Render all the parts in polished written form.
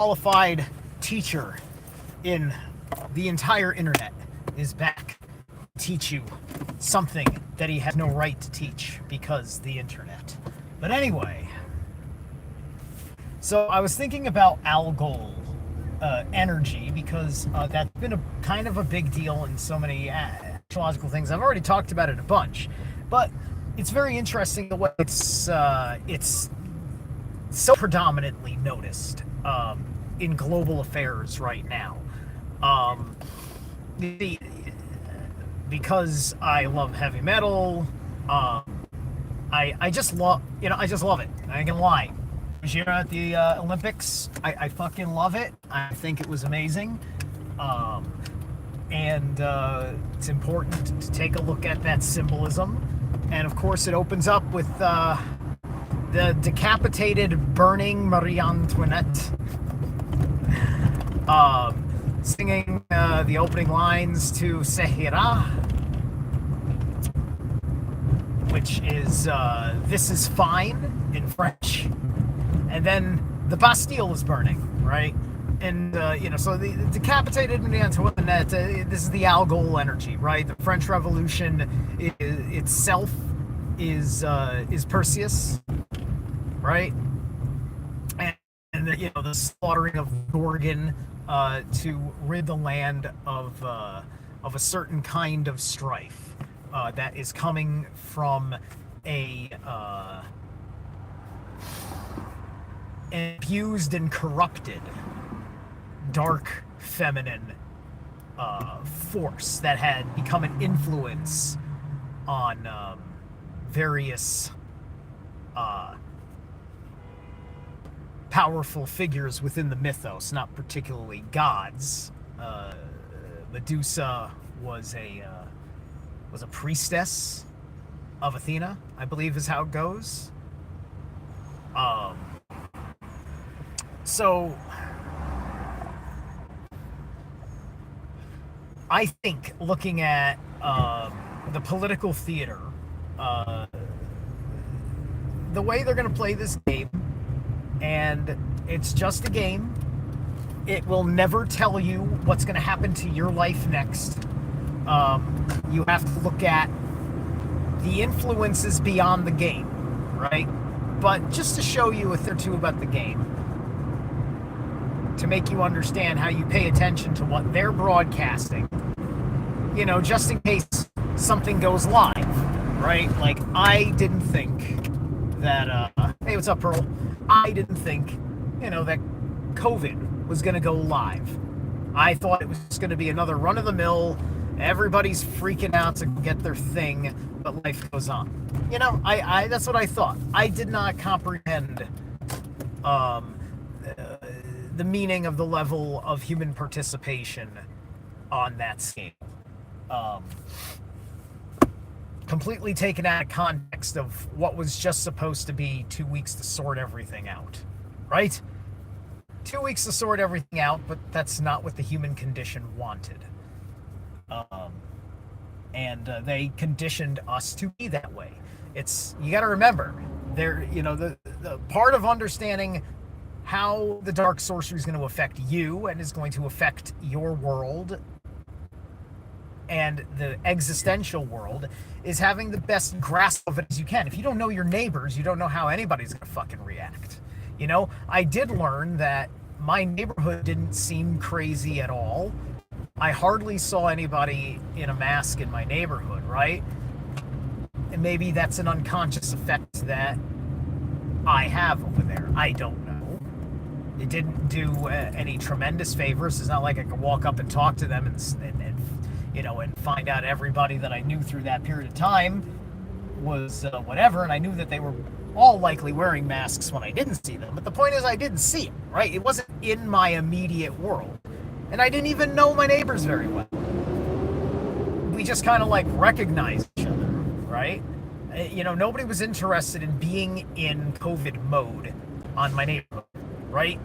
qualified teacher in the entire internet is back to teach you something that he has no right to teach because the internet. But anyway, so I was thinking about Algol energy because that's been a kind of a big deal in so many astrological things. I've already talked about it a bunch, but it's very interesting the way it's so predominantly noticed in global affairs right now. Because I love heavy metal, I just love I just love it. I ain't gonna lie. This year at the Olympics, I fucking love it. I think it was amazing, and it's important to take a look at that symbolism. And of course, it opens up with the decapitated, burning Marie Antoinette singing the opening lines to Sehira, which is "This is fine" in French, and then the Bastille is burning, right? And so the decapitated Marie Antoinette. This is the Algol energy, right? The French Revolution itself is Perseus, right? And the slaughtering of Gorgon to rid the land of a certain kind of strife that is coming from a abused and corrupted dark feminine force that had become an influence on various powerful figures within the mythos, not particularly gods. Medusa was a priestess of Athena, I believe is how it goes. So I think looking at the political theater, the way they're going to play this game, and it's just a game. It will never tell you what's going to happen to your life next. You have to look at the influences beyond the game, right? But just to show you a thing or two about the game, to make you understand how you pay attention to what they're broadcasting, just in case something goes live, right? Like, I didn't think that, hey, what's up, Pearl? I didn't think, that COVID was going to go live. I thought it was just going to be another run-of-the-mill, everybody's freaking out to get their thing, but life goes on. I that's what I thought. I did not comprehend the meaning of the level of human participation on that scale. Completely taken out of context of what was just supposed to be 2 weeks to sort everything out, right? 2 weeks to sort everything out, but that's not what the human condition wanted. And they conditioned us to be that way. You got to remember, the part of understanding how the dark sorcery is going to affect you and is going to affect your world and the existential world is having the best grasp of it as you can. If you don't know your neighbors, you don't know how anybody's going to fucking react. I did learn that my neighborhood didn't seem crazy at all. I hardly saw anybody in a mask in my neighborhood, right? And maybe that's an unconscious effect that I have over there. I don't know. It didn't do any tremendous favors. It's not like I could walk up and talk to them and find out everybody that I knew through that period of time was whatever, and I knew that they were all likely wearing masks when I didn't see them. But the point is, I didn't see it, right? It wasn't in my immediate world. And I didn't even know my neighbors very well. We just kind of recognized each other, right? Nobody was interested in being in COVID mode on my neighborhood, right?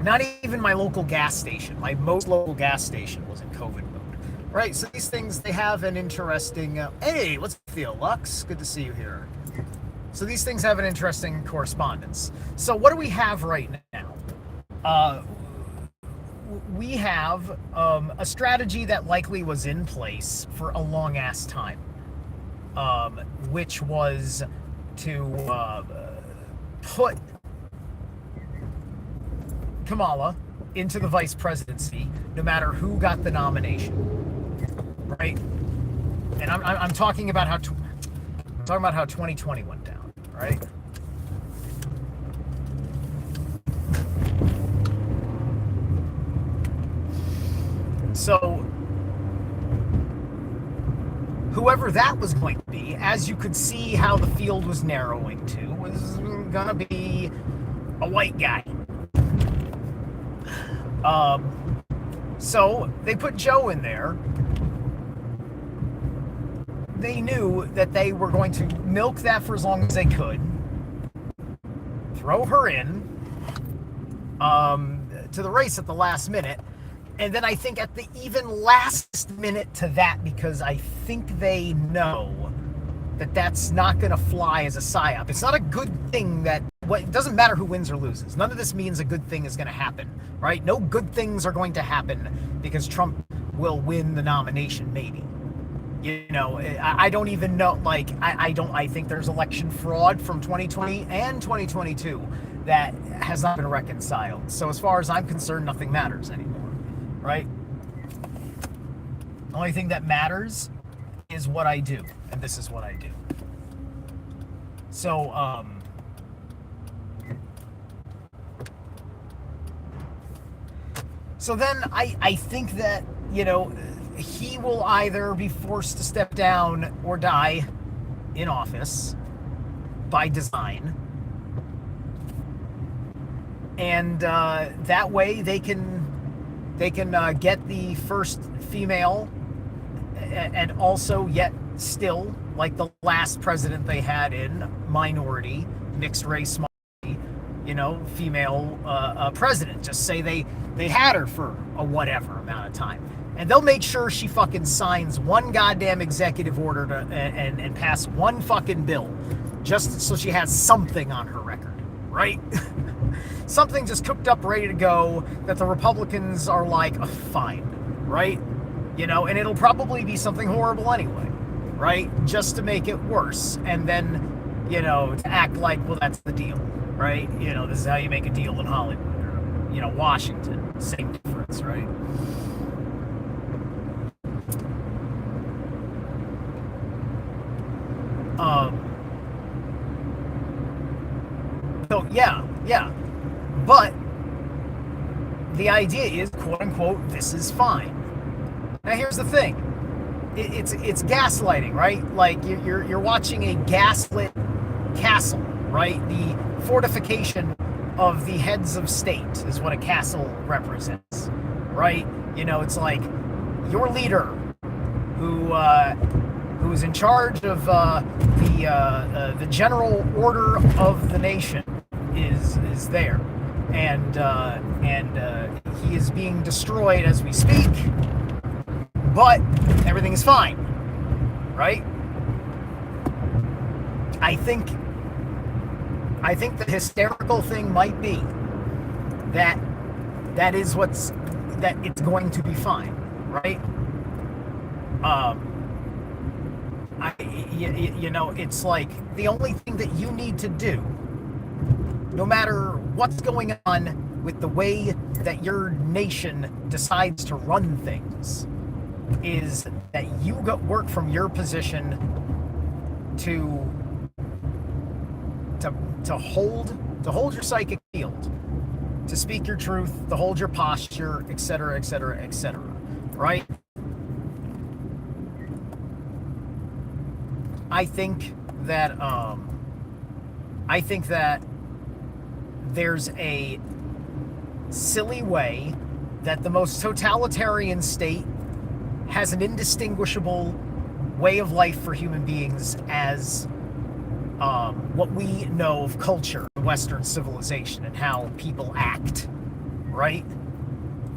Not even my local gas station. My most local gas station was in COVID mode, right? So these things, they have an interesting... hey, what's the deal, Lux? Good to see you here. So these things have an interesting correspondence. So what do we have right now? Uh, we have a strategy that likely was in place for a long ass time, which was to put Kamala into the vice presidency, no matter who got the nomination, right? And I'm talking about how I'm talking about how 2020 went down, right? So whoever that was going to be, as you could see how the field was narrowing to, was gonna be a white guy. So they put Joe in there. They knew that they were going to milk that for as long as they could, throw her in to the race at the last minute, and then I think at the even last minute to that, because I think they know that that's not going to fly as a psyop. It's not a good thing that, it doesn't matter who wins or loses. None of this means a good thing is going to happen, right? No good things are going to happen because Trump will win the nomination, maybe. You know, I don't even know, like, I think there's election fraud from 2020 and 2022 that has not been reconciled. So as far as I'm concerned, nothing matters anymore, right? The only thing that matters is what I do, and this is what I do. So, so then I think that, you know, he will either be forced to step down or die in office by design. And that way they can get the first female, and also yet still, like the last president they had in, minority, mixed race minority, you know, female president. Just say they had her for a whatever amount of time. And they'll make sure she fucking signs one goddamn executive order to, and pass one fucking bill, just so she has something on her record, right? Something just cooked up, ready to go, that the Republicans are like, oh, fine, right? You know, and it'll probably be something horrible anyway, right? Just to make it worse, and then, you know, to act like, well, that's the deal, right? You know, this is how you make a deal in Hollywood, or, you know, Washington, same difference, right? So yeah, but the idea is, quote unquote, this is fine. Now here's the thing, it's gaslighting, right? Like you're watching a gaslit castle, right? The fortification of the heads of state is what a castle represents, right? You know, it's like your leader, who's in charge of the general order of the nation, is there, and he is being destroyed as we speak, but everything is fine, right? I think the hysterical thing might be that it's going to be fine, right? You know, it's like the only thing that you need to do, no matter what's going on with the way that your nation decides to run things, is that you work from your position to hold your psychic field, to speak your truth, to hold your posture, etc., etc., etc., right? I think that there's a silly way that the most totalitarian state has an indistinguishable way of life for human beings as what we know of culture, Western civilization, and how people act, right?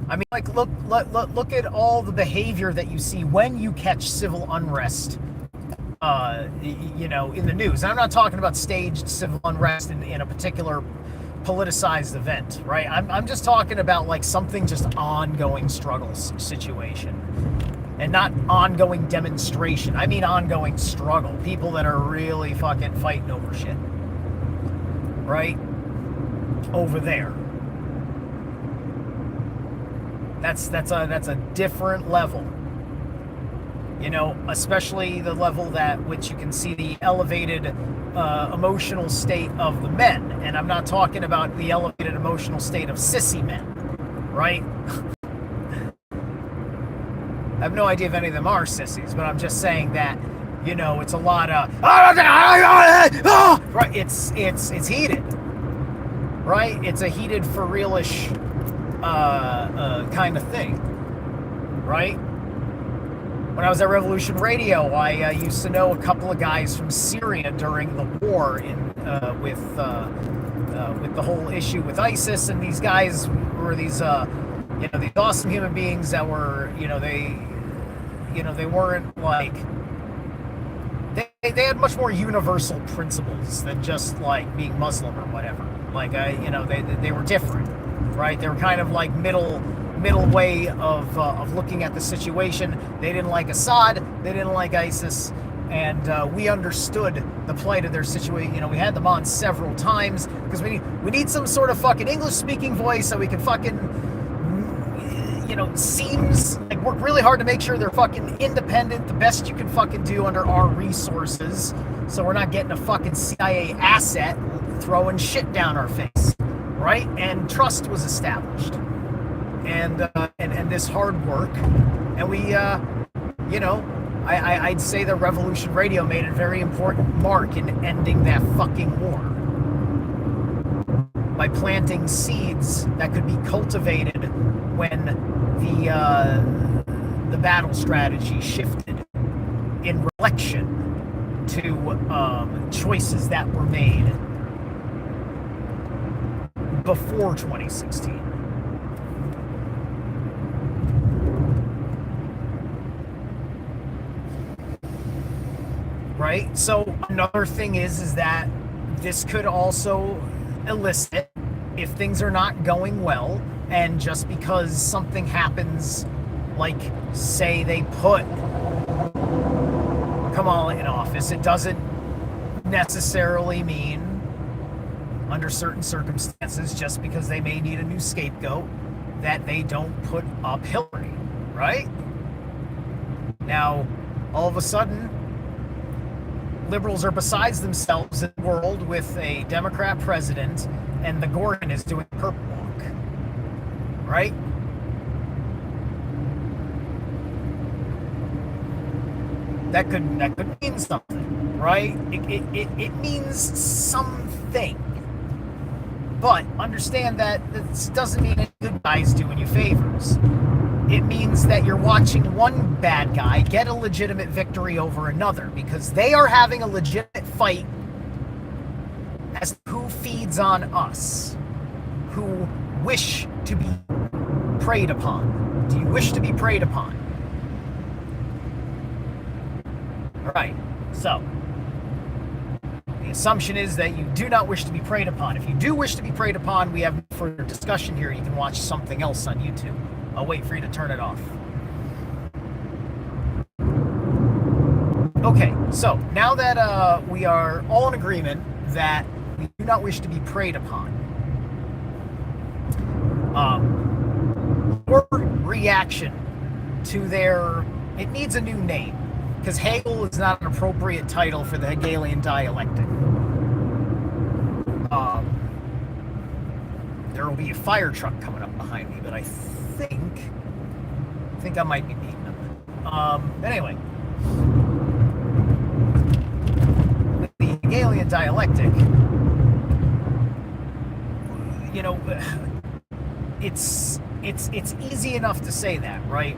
I mean, like, look at all the behavior that you see when you catch civil unrest, you know, in the news. And I'm not talking about staged civil unrest in a particular politicized event, right? I'm just talking about like something just ongoing struggle situation, and not ongoing demonstration. I mean ongoing struggle. People that are really fucking fighting over shit, right? Over there. That's a different level. You know, especially the level that which you can see the elevated emotional state of the men. And I'm not talking about the elevated emotional state of sissy men, right? I have no idea if any of them are sissies, but I'm just saying that, you know, it's a lot of right. It's heated, right? It's a heated for realish kind of thing, right? When I was at Revolution Radio, I used to know a couple of guys from Syria during the war with the whole issue with ISIS, and these guys were these these awesome human beings that were, they weren't like, they had much more universal principles than just like being Muslim or whatever. Like they were different, right? They were kind of like middle way of looking at the situation. They didn't like Assad, they didn't like ISIS, and we understood the plight of their situation. You know, we had them on several times because we need some sort of fucking English speaking voice so we can fucking, seems like work really hard to make sure they're fucking independent, the best you can fucking do under our resources, so we're not getting a fucking CIA asset throwing shit down our face, right? And trust was established. And this hard work, and we, I'd say that Revolution Radio made a very important mark in ending that fucking war by planting seeds that could be cultivated when the battle strategy shifted in relation to choices that were made before 2016. Right? So another thing is that this could also elicit, if things are not going well, and just because something happens, like say they put Kamala in office, it doesn't necessarily mean, under certain circumstances, just because they may need a new scapegoat, that they don't put up Hillary, right? Now, all of a sudden, liberals are besides themselves in the world with a Democrat president, and the Gordon is doing purple walk, right? That could mean something, right? It means something. But understand that this doesn't mean any good guys doing you favors. It means that you're watching one bad guy get a legitimate victory over another, because they are having a legitimate fight as to who feeds on us, who wish to be preyed upon. Do you wish to be preyed upon? All right, so the assumption is that you do not wish to be preyed upon. If you do wish to be preyed upon, we have further discussion here. You can watch something else on YouTube. I'll wait for you to turn it off. Okay, so now that we are all in agreement that we do not wish to be preyed upon, your reaction to their, it needs a new name, because Hegel is not an appropriate title for the Hegelian dialectic. There will be a fire truck coming up behind me, but I think I might be beating them. Anyway, with the Hegelian dialectic, it's easy enough to say that, right?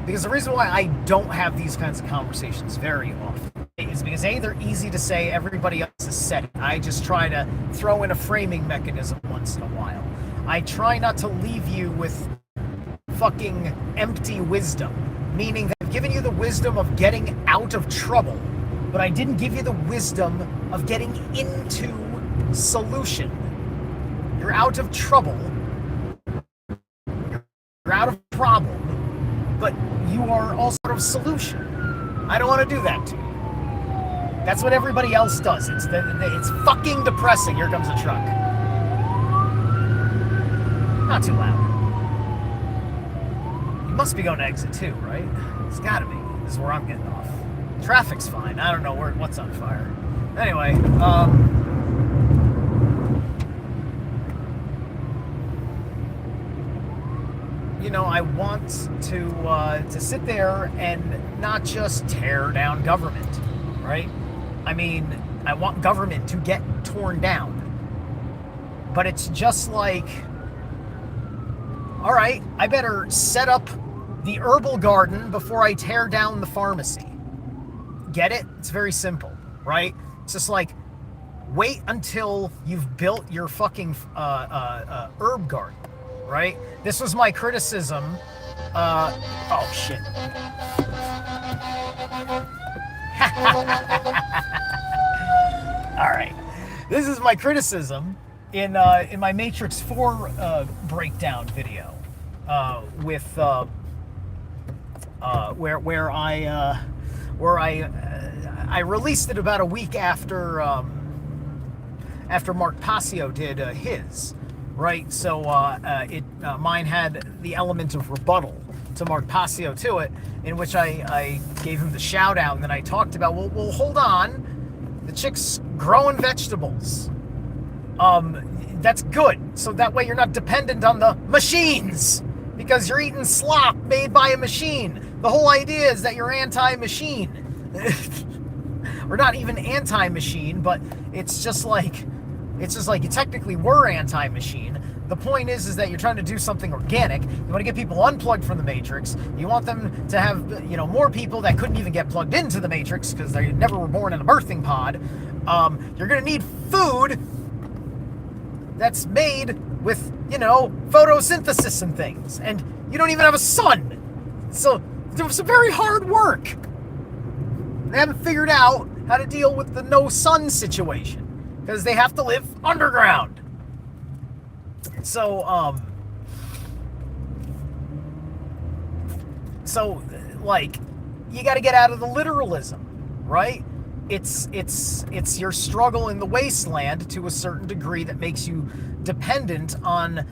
Because the reason why I don't have these kinds of conversations very often is because A, they're easy to say, everybody else has said it. I just try to throw in a framing mechanism once in a while. I try not to leave you with fucking empty wisdom, meaning that I've given you the wisdom of getting out of trouble but I didn't give you the wisdom of getting into solution. You're out of trouble, you're out of problem, but you are also out of solution. I don't want to do that to you. That's what everybody else does. It's fucking depressing. Here comes a truck. Not too loud. You must be going to exit 2, right? It's gotta be. This is where I'm getting off. Traffic's fine. I don't know what's on fire. Anyway, I want to sit there and not just tear down government, right? I mean, I want government to get torn down. But it's just like, all right, I better set up the herbal garden before I tear down the pharmacy. Get it? It's very simple, right? It's just like, wait until you've built your fucking herb garden, right? This was my criticism. Oh, shit. All right. This is my criticism in my Matrix 4 breakdown video with where I released it about a week after Mark Passio did his, right? So mine had the element of rebuttal to Mark Passio to it, in which I gave him the shout out, and then I talked about, well hold on, the chick's growing vegetables. That's good. So that way you're not dependent on the machines, because you're eating slop made by a machine. The whole idea is that you're anti-machine. Or not even anti-machine, but it's just like you technically were anti-machine. The point is that you're trying to do something organic. You want to get people unplugged from the Matrix. You want them to have, more people that couldn't even get plugged into the Matrix because they never were born in a birthing pod. You're going to need food that's made with, photosynthesis and things. And you don't even have a sun. So there was some very hard work. They haven't figured out how to deal with the no sun situation because they have to live underground. So, you got to get out of the literalism, right? It's your struggle in the wasteland to a certain degree that makes you dependent on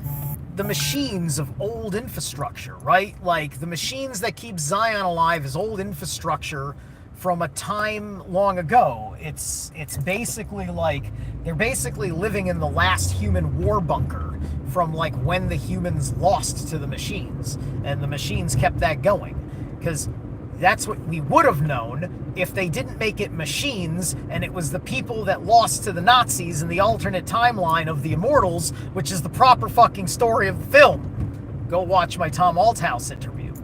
the machines of old infrastructure, right? Like the machines that keep Zion alive is old infrastructure from a time long ago. It's basically like they're basically living in the last human war bunker from like when the humans lost to the machines, and the machines kept that going, because that's what we would have known if they didn't make it machines and it was the people that lost to the Nazis in the alternate timeline of the Immortals, which is the proper fucking story of the film. Go watch my Tom Althouse interview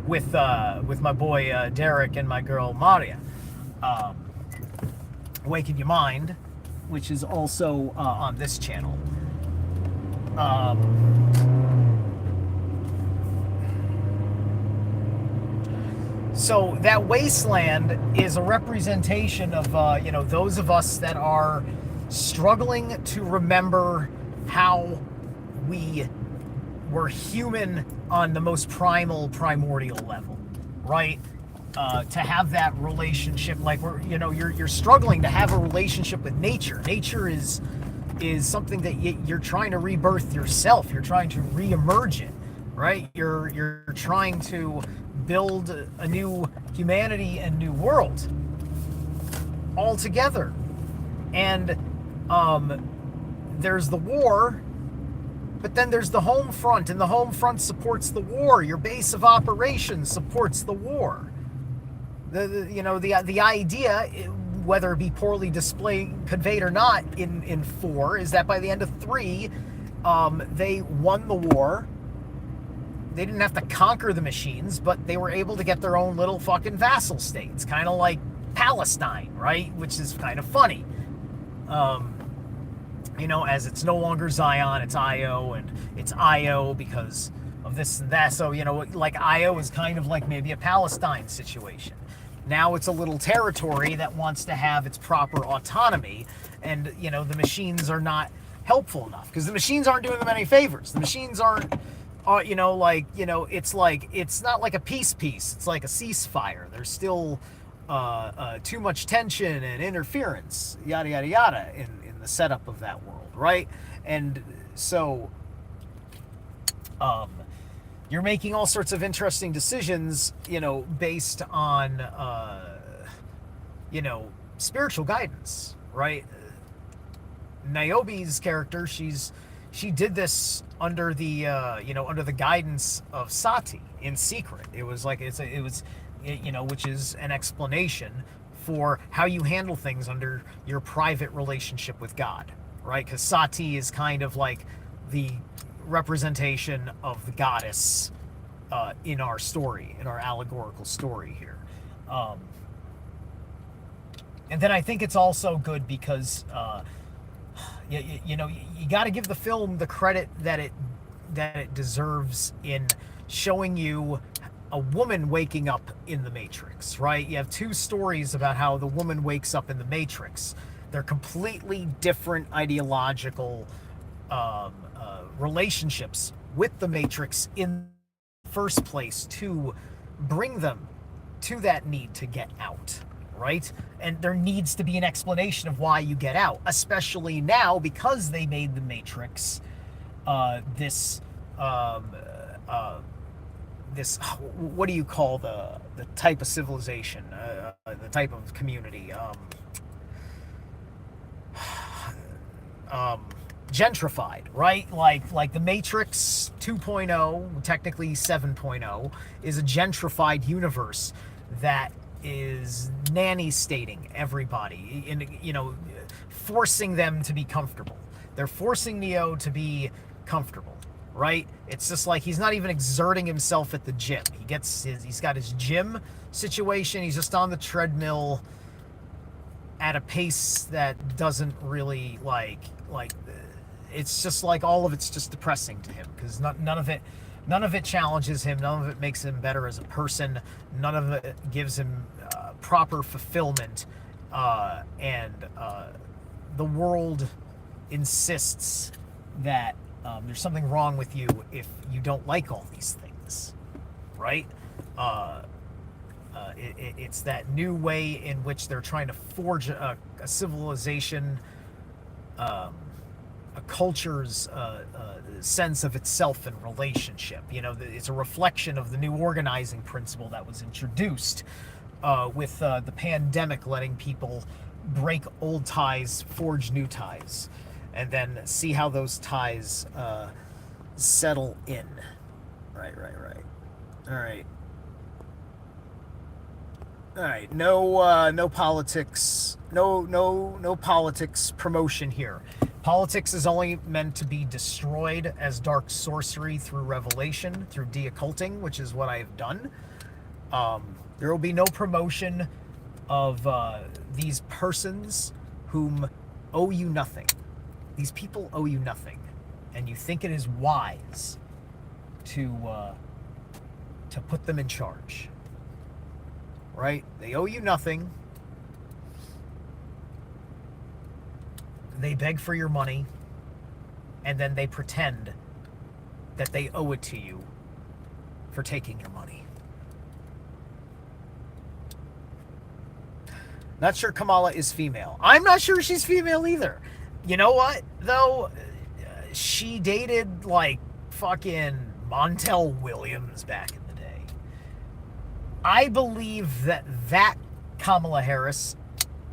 with my boy Derek and my girl Maria. Awaken Your Mind, which is also on this channel. So that wasteland is a representation of those of us that are struggling to remember how we were human on the most primordial level, right? To have that relationship, like you're struggling to have a relationship with nature. Nature is something that you're trying to rebirth yourself. You're trying to re-emerge it, right? You're trying to build a new humanity and new world all together. And there's the war, but then there's the home front, and the home front supports the war. Your base of operations supports the war. The idea, whether it be poorly conveyed or not in 4, is that by the end of 3, they won the war. They didn't have to conquer the machines, but they were able to get their own little fucking vassal states, kind of like Palestine, right? Which is kind of funny. As it's no longer Zion, it's Io, and it's Io because of this and that. So, like Io is kind of like maybe a Palestine situation. Now it's a little territory that wants to have its proper autonomy, and the machines are not helpful enough because the machines aren't doing them any favors. The machines aren't, it's not like a peace. It's like a ceasefire. There's still too much tension and interference, yada yada yada, in the setup of that world, right? And so, you're making all sorts of interesting decisions, based on, spiritual guidance, right? Niobe's character, she did this under the, under the guidance of Sati in secret. It was like, which is an explanation for how you handle things under your private relationship with God, right? Because Sati is kind of like the representation of the goddess in our story, in our allegorical story here. And then I think it's also good because you got to give the film the credit that it deserves in showing you a woman waking up in the Matrix, right? You have two stories about how the woman wakes up in the Matrix. They're completely different ideological relationships with the Matrix in the first place to bring them to that need to get out, right? And there needs to be an explanation of why you get out, especially now because they made the Matrix this what do you call the type of civilization, the type of community, gentrified, right? Like the Matrix 2.0, technically 7.0, is a gentrified universe that is nanny stating everybody, and forcing them to be comfortable. They're forcing Neo to be comfortable, right? It's just like he's not even exerting himself at the gym. He's got his gym situation. He's just on the treadmill at a pace that doesn't really like it's just like all of it's just depressing to him because none of it challenges him. None of it makes him better as a person. None of it gives him proper fulfillment. And the world insists that there's something wrong with you if you don't like all these things, right? It's that new way in which they're trying to forge a civilization, a culture's sense of itself and relationship. It's a reflection of the new organizing principle that was introduced with the pandemic, letting people break old ties, forge new ties, and then see how those ties settle in. Right. All right. No politics. No politics promotion here. Politics is only meant to be destroyed as dark sorcery through revelation, through deocculting, which is what I have done. There will be no promotion of these persons whom owe you nothing. These people owe you nothing, and you think it is wise to put them in charge, right? They owe you nothing. They beg for your money, and then they pretend that they owe it to you for taking your money. Not sure Kamala is female. I'm not sure she's female either. You know what, though? She dated, like, fucking Montel Williams back in the day. I believe that Kamala Harris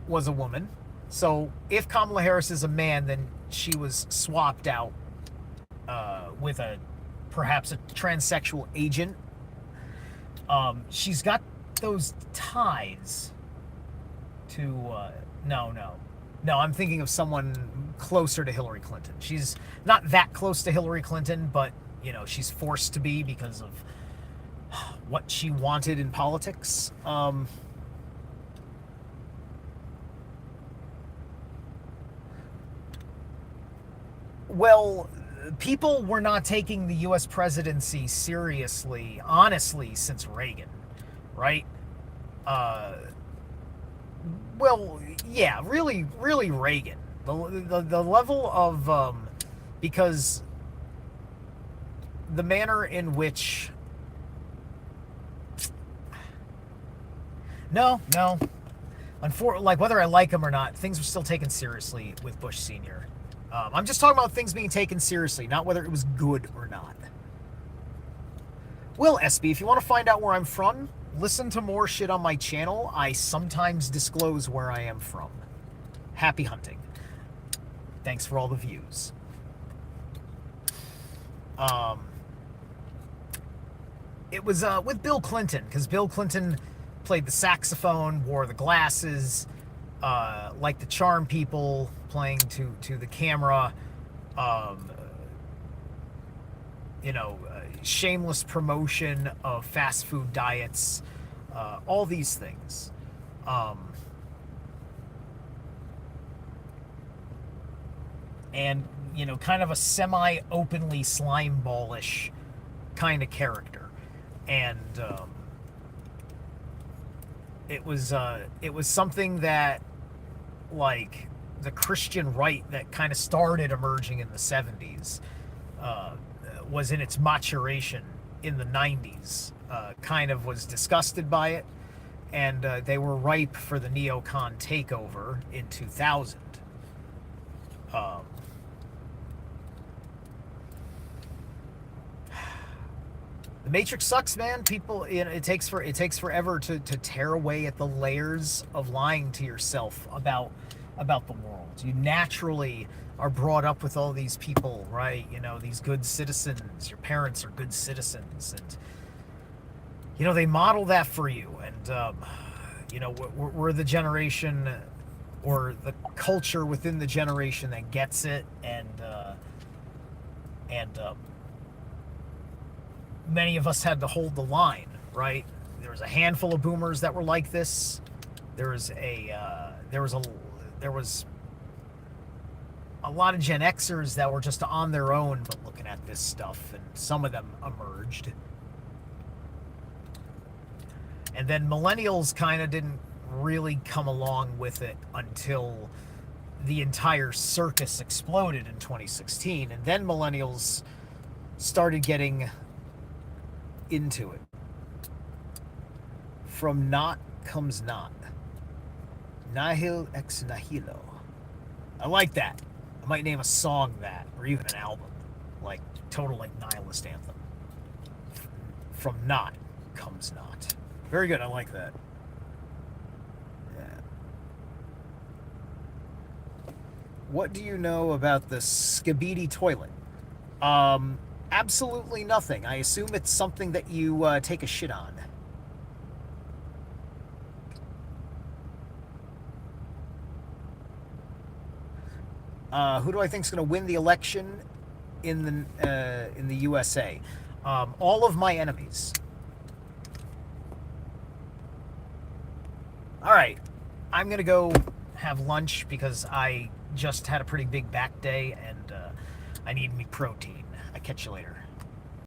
was a woman. So if Kamala Harris is a man, then she was swapped out with perhaps a transsexual agent. She's got those ties to no, I'm thinking of someone closer to Hillary Clinton. She's not that close to Hillary Clinton, but she's forced to be because of what she wanted in politics. Well, people were not taking the U.S. presidency seriously, honestly, since Reagan, right? Uh, well, yeah, really, really Reagan. The level of because the manner in which no, like whether I like him or not, things were still taken seriously with Bush Senior. I'm just talking about things being taken seriously, not whether it was good or not. Well, SB, if you want to find out where I'm from, listen to more shit on my channel. I sometimes disclose where I am from. Happy hunting. Thanks for all the views. It was with Bill Clinton, because Bill Clinton played the saxophone, wore the glasses, liked to charm people, playing to the camera. Um, shameless promotion of fast food diets, all these things. And, kind of a semi-openly slime ballish kind of character. And it was something that, like, the Christian right that kind of started emerging in the 70s was in its maturation in the 90s, kind of was disgusted by it, and they were ripe for the neocon takeover in 2000. The Matrix sucks, man. People, it takes forever to tear away at the layers of lying to yourself about the world. You naturally are brought up with all these people, right? These good citizens. Your parents are good citizens, and they model that for you. And we're the generation, or the culture within the generation that gets it, and many of us had to hold the line, right? There was a handful of boomers that were like this. There was a lot of Gen Xers that were just on their own, but looking at this stuff, and some of them emerged. And then millennials kind of didn't really come along with it until the entire circus exploded in 2016, and then millennials started getting into it. From not comes not. Nihil ex nihilo. I like that. I might name a song that, or even an album, like total like nihilist anthem. From not comes not. Very good. I like that. Yeah. What do you know about the Skibidi toilet? Absolutely nothing. I assume it's something that you take a shit on. Who do I think is going to win the election in the USA? All of my enemies. All right, I'm going to go have lunch because I just had a pretty big back day, and I need me protein. I catch you later.